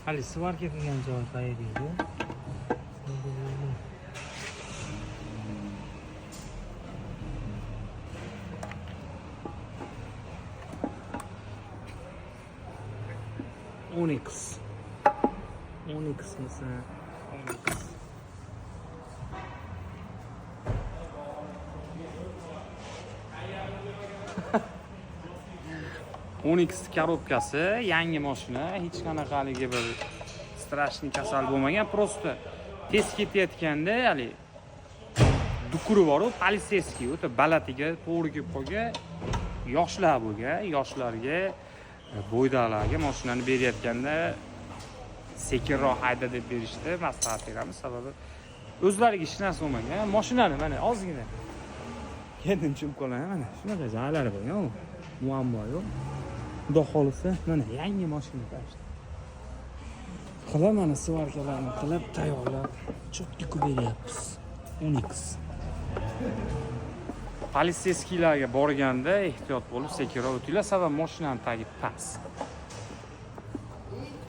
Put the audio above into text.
hali svarka qilgan joy qayerda edi? Onyx mesela. Onyx korobkasi, yangi mashina, hech qanaqaligi bir strashniy kasal bo'lmagan, prosta tez ketayotganda, hali dukuri bor, politseyskiy o'ta balatiga to'g'ri kelib qolgan, yoshlar bo'lgan, yoshlarga bo'ydalarga mashinani berayotganda sekinroq hayda deb berishdi, maslahat beramiz. Sababi o'zlariga hech narsa bo'lmagan. Mashinani mana ozgina keyin chimib qolaman, mana shunaqa joylari bo'lgan, muammo yo'q. Xudo xolisa mana yangi mashina tashdi. Qilib mana svarkalarni qilib tayyorlab cho'tga beryapmiz. Onyx. Politseyskilarga borganda ehtiyot bo'lib sekinroq o'tinglar, sababi mashinaning tagi past.